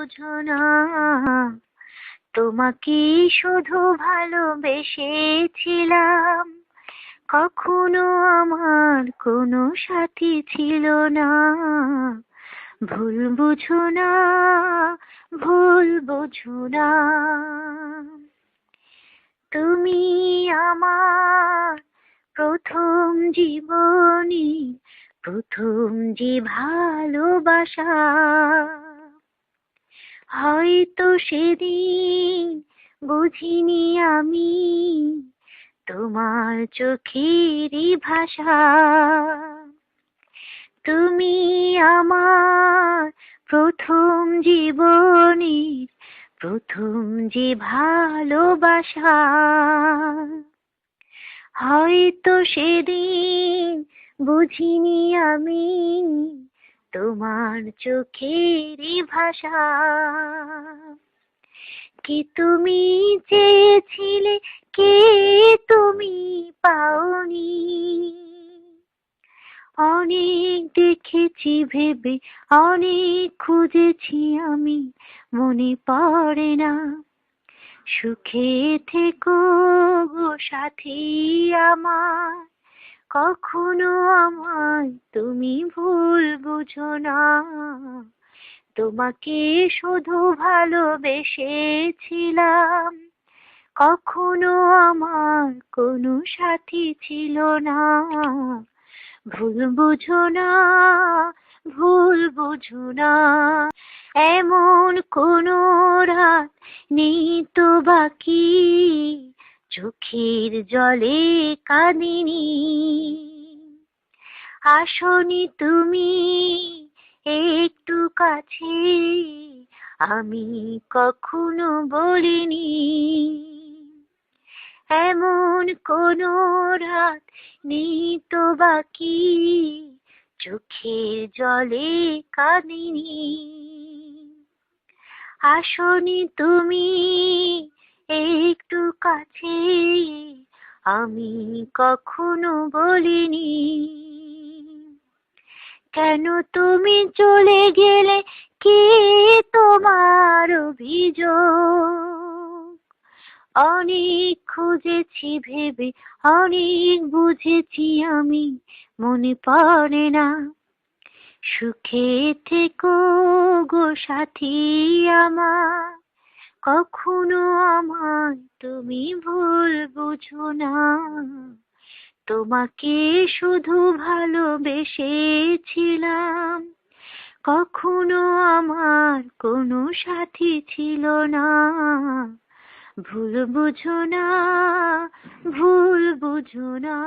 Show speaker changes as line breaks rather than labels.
বুঝো না, তোমাকে শুধু ভালোবেসেছিলাম, কখনো আমার কোনো সাথী ছিল না। ভুল বুঝো না, ভুল বুঝো না, তুমি আমার প্রথম জীবনী, প্রথম যে ভালোবাসা। হয়তো সেদিন বুঝিনি আমি তোমার চোখেরই ভাষা। তুমি আমার প্রথম জীবনীর প্রথম যে ভালোবাসা। হয়তো সেদিন বুঝিনি আমি তোমার চোখেরই ভাষা। কি তুমি চেয়েছিলে, কে তুমি পাওনি। অনেক দেখেছি ভেবে, অনেক খুঁজেছি আমি, মনে পড়ে না। সুখে থেকো গো সাথী আমার, কখনো আমায় তুমি ভুল বুঝো না। তোমাকে শুধু ভালোবেসেছিলাম, কখনো আমার কোনো সাথী ছিল না। ভুল বুঝো না, ভুল বুঝো না, এমন কোনো রাত নেই তো বাকি চোখের জলে কাঁদিনি। আসনি তুমি একটু কাছে, আমি কখনো বলিনি। এমন কোনো রাত নেই তো বাকি চোখের জলে কাঁদিনি। আসনি তুমি একটু কাছে, আমি কখনো বলিনি। কেন তুমি চলে গেলে, কে তোমার অভিযোগ। অনেক খুঁজেছি ভেবে, অনেক বুঝেছি আমি, মনে পড়ে না। সুখে থেকো গো সাথী আমার, কখনো আমায় তুমি ভুল বুঝো না। তোমাকে শুধু ভালোবেসেছিলাম, কখনো আমার কোনো সাথী ছিল না। ভুল বুঝো না, ভুল বুঝো না।